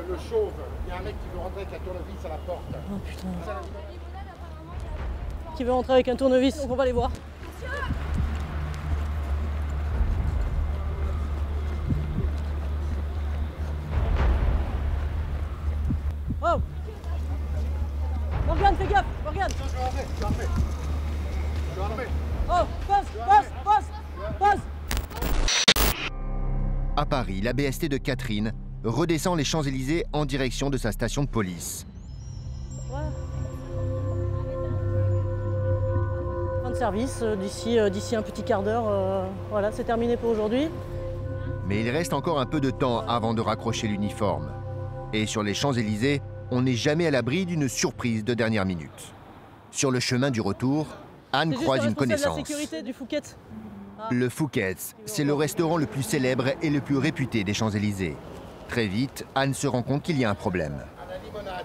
le chauve, il y a un mec qui veut rentrer avec la tournevis à la porte. Oh putain. Qui veut rentrer avec un tournevis, donc on va les voir. Oh! Morgane, fais gaffe! Morgane! Je vais armer. Oh! Passe! À Paris, la BST de Catherine redescend les Champs-Élysées en direction de sa station de police. Voilà. Fin de service, d'ici un petit quart d'heure. Voilà, c'est terminé pour aujourd'hui. Mais il reste encore un peu de temps avant de raccrocher l'uniforme. Et sur les Champs-Élysées, on n'est jamais à l'abri d'une surprise de dernière minute. Sur le chemin du retour, Anne croise une connaissance. C'est la sécurité du Fouquet's. Le Fouquet's, c'est le restaurant le plus célèbre et le plus réputé des Champs-Élysées. Très vite, Anne se rend compte qu'il y a un problème. À la limonade,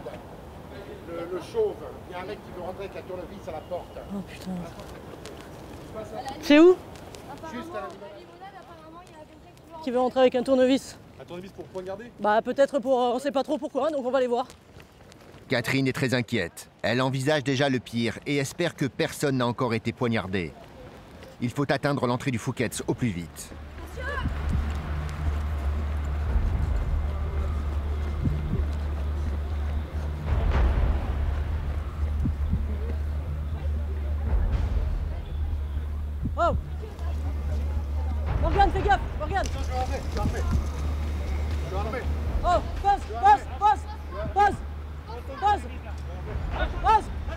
le chauve, il y a un mec qui veut rentrer avec la tournevis à la porte. Oh putain. C'est où? Juste à la limonade. Qui veut rentrer avec un tournevis? Un tournevis pour poignarder? Bah peut-être pour... on sait pas trop pourquoi, donc on va les voir. Catherine est très inquiète. Elle envisage déjà le pire et espère que personne n'a encore été poignardé. Il faut atteindre l'entrée du Fouquet's au plus vite. Oh! Morgane, fais gaffe! Morgane! Je vais armer. Oh! Passe!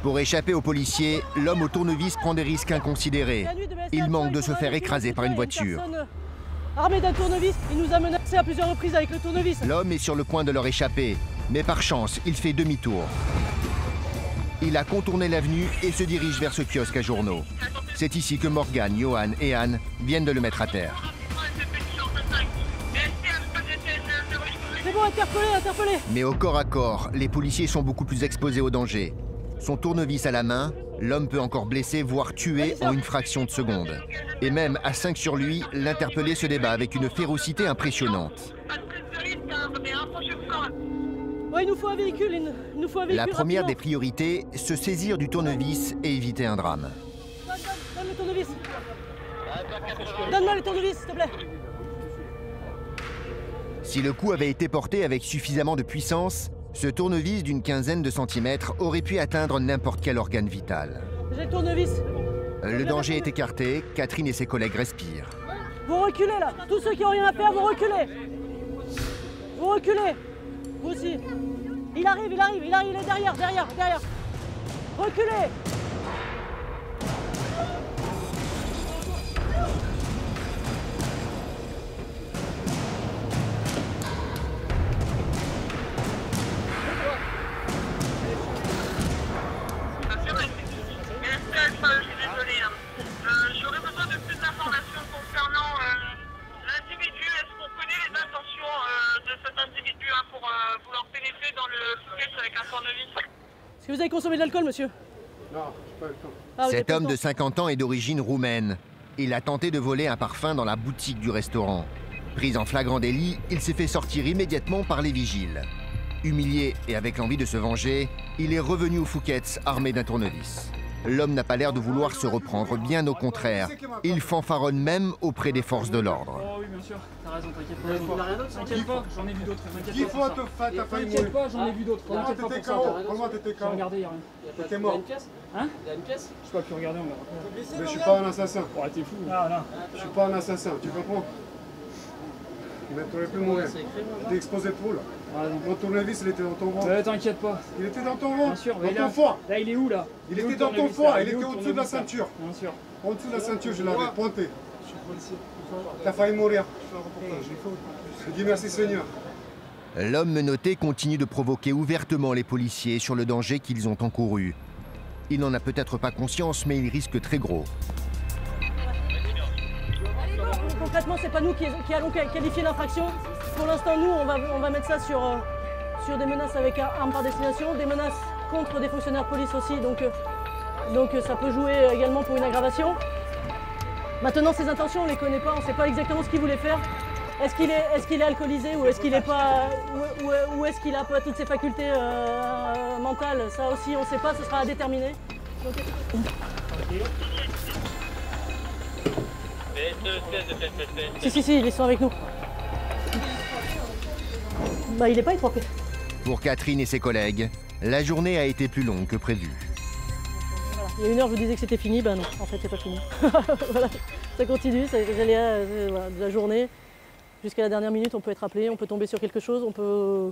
Pour échapper aux policiers, l'homme au tournevis prend des risques inconsidérés. Il manque de se faire écraser par une voiture. Armé d'un tournevis, il nous a menacés à plusieurs reprises avec le tournevis. L'homme est sur le point de leur échapper, mais par chance, il fait demi-tour. Il a contourné l'avenue et se dirige vers ce kiosque à journaux. C'est ici que Morgane, Johan et Anne viennent de le mettre à terre. C'est bon, interpellé! Mais au corps à corps, les policiers sont beaucoup plus exposés au danger. Son tournevis à la main, l'homme peut encore blesser, voire tuer en une fraction de seconde. Et même à 5 sur lui, l'interpellé se débat avec une férocité impressionnante. Ouais, il nous faut un véhicule, La première des rapidement. priorités, se saisir du tournevis et éviter un drame. Donne le tournevis. Donne-moi le tournevis, s'il te plaît. Si le coup avait été porté avec suffisamment de puissance, ce tournevis d'une quinzaine de centimètres aurait pu atteindre n'importe quel organe vital. J'ai le tournevis. Le danger est écarté, Catherine et ses collègues respirent. Vous reculez là. Tous ceux qui n'ont rien à faire, vous reculez. Vous reculez. Vous aussi. Il arrive, il est derrière. Reculez. J'aurais besoin de plus d'informations concernant l'individu. Est-ce qu'on connaît les intentions de cet individu pour vouloir pénétrer dans le Fouquet's avec un tournevis? Est-ce que vous avez consommé de l'alcool, monsieur? Non, j'ai pas eu le temps. Ah, vous avez Cet pas le homme de temps. 50 ans est d'origine roumaine. Il a tenté de voler un parfum dans la boutique du restaurant. Pris en flagrant délit, il s'est fait sortir immédiatement par les vigiles. Humilié et avec l'envie de se venger, il est revenu au Fouquet's armé d'un tournevis. L'homme n'a pas l'air de vouloir se reprendre, bien au contraire. Il fanfaronne même auprès des forces de l'ordre. Oh oui, bien sûr, t'as raison, t'inquiète pas. Il n'y a rien d'autre, t'inquiète pas, j'en ai vu d'autres. Il faut te faire, t'as failli mourir. T'inquiète pas, j'en ai vu d'autres. Comment T'inquiète pas t'étais pour ça. KO? Comment t'étais J'ai KO? regardé, y'a rien. T'étais mort. Hein? Il y a une pièce? Je sais pas, puis regardez, on verra. Mais je suis pas un assassin. Oh, t'es fou. Ah, non. Je suis pas un assassin, tu comprends? Mais t'aurais pu mourir. C'est écrit, moi. T'es exposé trop là. Ah, non. Mon tournevis, il était dans ton ventre. T'inquiète pas. Il était dans ton ventre. Bien sûr, Dans mais ton là, foie. là, il est où là? Il est où était le dans ton tournevis, foie, là il est où était le au-dessous de la tournevis, là ceinture. Bien sûr. En dessous de la ceinture, je l'avais pointé. T'as failli mourir. Je dis merci Seigneur. L'homme menotté continue de provoquer ouvertement les policiers sur le danger qu'ils ont encouru. Il n'en a peut-être pas conscience, mais il risque très gros. Concrètement, c'est pas nous qui allons qualifier l'infraction. Pour l'instant, nous, on va mettre ça sur des menaces avec arme par destination, des menaces contre des fonctionnaires de police aussi, donc ça peut jouer également pour une aggravation. Maintenant, ses intentions, on les connaît pas, on sait pas exactement ce qu'il voulait faire. Est-ce qu'il est alcoolisé ou est-ce qu'il est pas, ou est-ce qu'il a pas toutes ses facultés mentales? Ça aussi, on ne sait pas, ce sera à déterminer. Donc, si, ils sont avec nous. Bah, il n'est pas étroqué. Pour Catherine et ses collègues, la journée a été plus longue que prévu. Voilà. Il y a une heure, je vous disais que c'était fini. Ben non, en fait, c'est pas fini. Voilà. Ça continue, ça voilà, de la journée. Jusqu'à la dernière minute, on peut être appelé, on peut tomber sur quelque chose, on peut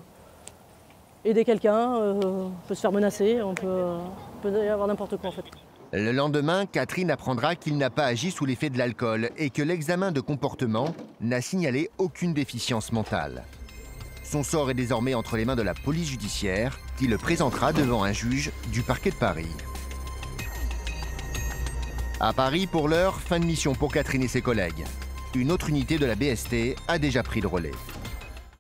aider quelqu'un, on peut se faire menacer, on peut y avoir n'importe quoi en fait. Le lendemain, Catherine apprendra qu'il n'a pas agi sous l'effet de l'alcool et que l'examen de comportement n'a signalé aucune déficience mentale. Son sort est désormais entre les mains de la police judiciaire qui le présentera devant un juge du parquet de Paris. À Paris, pour l'heure, fin de mission pour Catherine et ses collègues. Une autre unité de la BST a déjà pris le relais.